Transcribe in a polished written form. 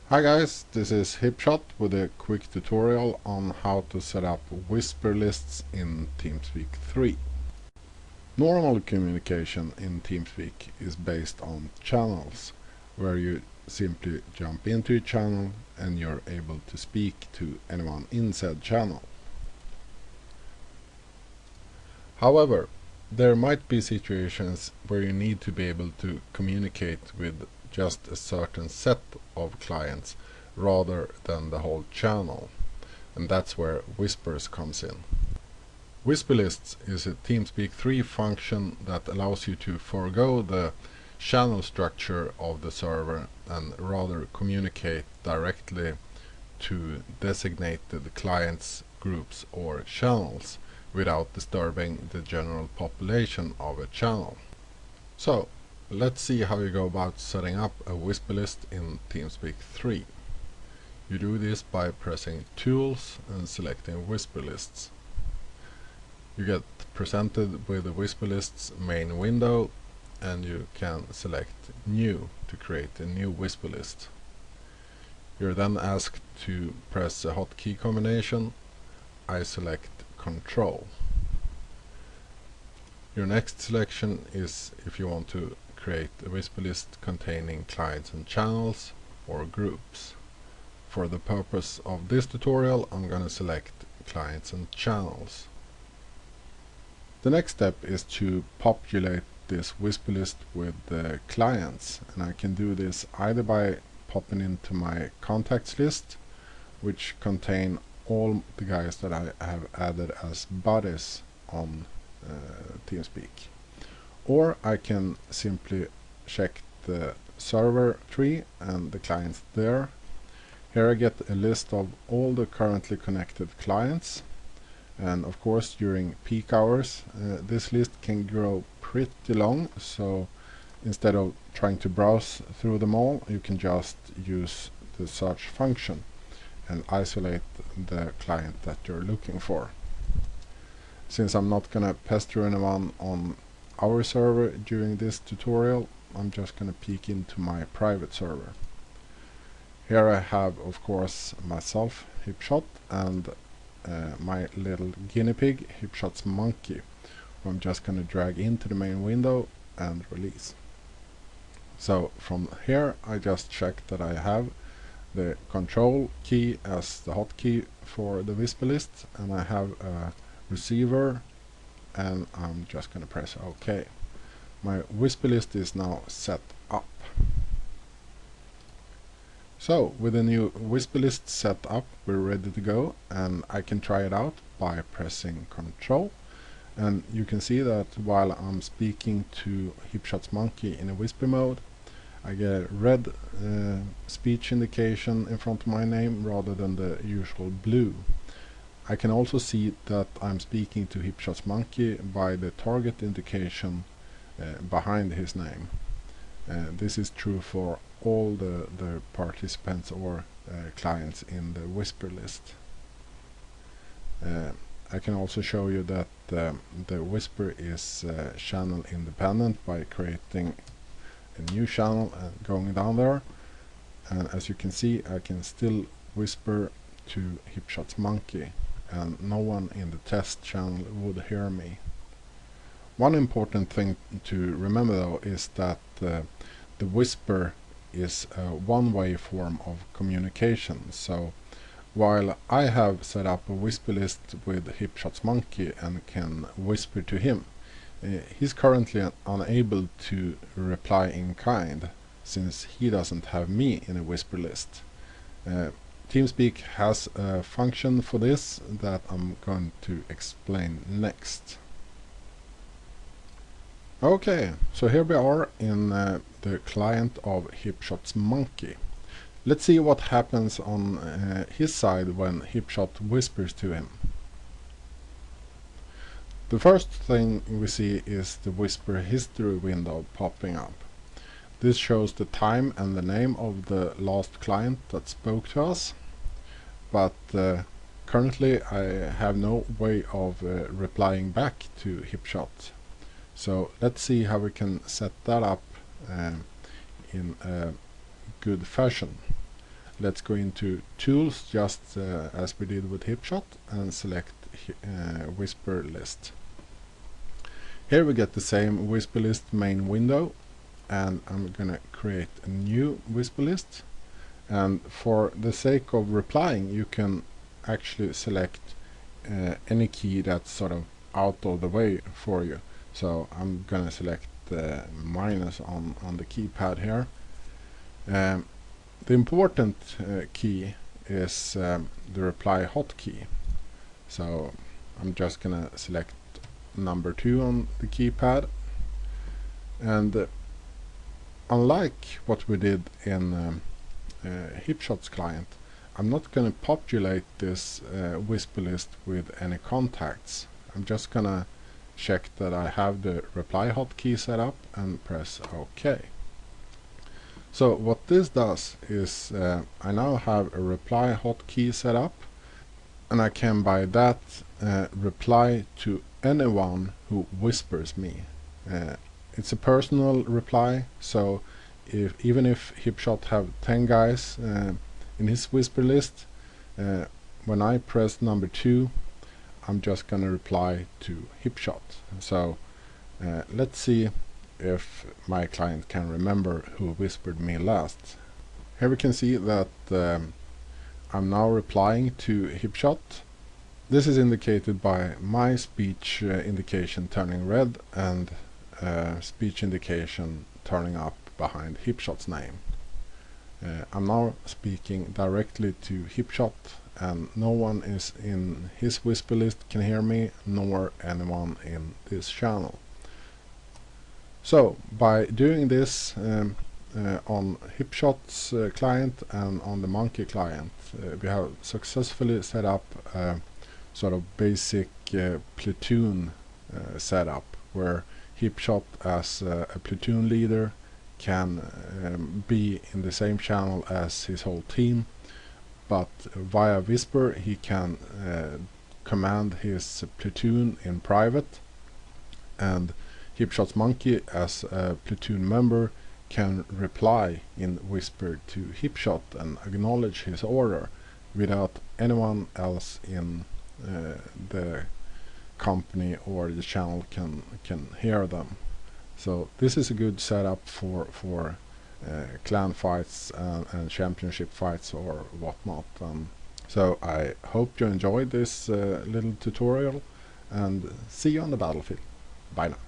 Hi guys, this is Hipshot with a quick tutorial on how to set up whisper lists in TeamSpeak 3. Normal communication in TeamSpeak is based on channels, where you simply jump into a channel and you're able to speak to anyone in said channel. However, there might be situations where you need to be able to communicate with just a certain set of clients rather than the whole channel, and that's where Whispers comes in. Whisper lists is a TeamSpeak 3 function that allows you to forego the channel structure of the server and rather communicate directly to designated clients, groups or channels without disturbing the general population of a channel. So let's see how you go about setting up a whisper list in TeamSpeak 3. You do this by pressing Tools and selecting Whisper Lists. You get presented with the Whisper Lists main window, and you can select New to create a new whisper list. You're then asked to press a hotkey combination. I select Control. Your next selection is if you want to create a whisper list containing clients and channels or groups. For the purpose of this tutorial, I'm going to select clients and channels. The next step is to populate this whisper list with the clients, and I can do this either by popping into my contacts list, which contain all the guys that I have added as buddies on TeamSpeak, or I can simply check the server tree and the clients there. Here I get a list of all the currently connected clients, and of course during peak hours this list can grow pretty long, so instead of trying to browse through them all, you can just use the search function and isolate the client that you're looking for. Since I'm not gonna pester anyone on our server during this tutorial, I'm just gonna peek into my private server. Here I have, of course, myself, Hipshot, and my little guinea pig, Hipshot's monkey, who I'm just gonna drag into the main window and release. So from here I just check that I have the Control key as the hotkey for the whisper list, and I have a receiver, and I'm just going to press OK. My whisper list is now set up. So with the new whisper list set up, we're ready to go, and I can try it out by pressing Control, and you can see that while I'm speaking to Hipshot's monkey in a whisper mode, I get a red speech indication in front of my name rather than the usual blue. I can also see that I'm speaking to Hipshot's monkey by the target indication behind his name. This is true for all the participants or clients in the whisper list. I can also show you that the whisper is channel independent by creating a new channel and going down there, and as you can see, I can still whisper to Hipshot's monkey, and no one in the test channel would hear me. One important thing to remember though is that the whisper is a one-way form of communication. So while I have set up a whisper list with Hipshot's monkey and can whisper to him, he's currently unable to reply in kind, since he doesn't have me in a whisper list. TeamSpeak has a function for this that I'm going to explain next. Okay, so here we are in the client of Hipshot's monkey. Let's see what happens on his side when Hipshot whispers to him. The first thing we see is the whisper history window popping up. This shows the time and the name of the last client that spoke to us, but currently I have no way of replying back to Hipshot. So let's see how we can set that up in a good fashion. let's go into Tools, just as we did with Hipshot, and select Whisper List. Here we get the same Whisper List main window, and I'm gonna create a new Whisper List. And for the sake of replying, you can actually select any key that's sort of out of the way for you. So I'm gonna select the minus on the keypad here. The important key is the reply hotkey. So I'm just gonna select number 2 on the keypad, and unlike what we did in Hipshot's client, I'm not going to populate this Whisper List with any contacts. I'm just going to check that I have the reply hotkey set up and press OK. So what this does is I now have a reply hotkey set up, and I can by that reply to anyone who whispers me. It's a personal reply, so even if Hipshot have 10 guys in his Whisper List, when I press number 2, I'm just gonna reply to Hipshot. So let's see if my client can remember who whispered me last. Here we can see that I'm now replying to Hipshot. This is indicated by my speech indication turning red and speech indication turning up behind Hipshot's name. I'm now speaking directly to Hipshot, and no one is in his Whisper List can hear me, nor anyone in this channel. So by doing this on Hipshot's client and on the Monkey client, we have successfully set up a sort of basic platoon setup, where Hipshot as a platoon leader can be in the same channel as his whole team, but via Whisper he can command his platoon in private, and Hipshot's monkey as a platoon member can reply in Whisper to Hipshot and acknowledge his order without anyone else in the company or the channel can hear them. So this is a good setup for clan fights and championship fights or whatnot. So I hope you enjoyed this little tutorial, and see you on the battlefield. Bye now.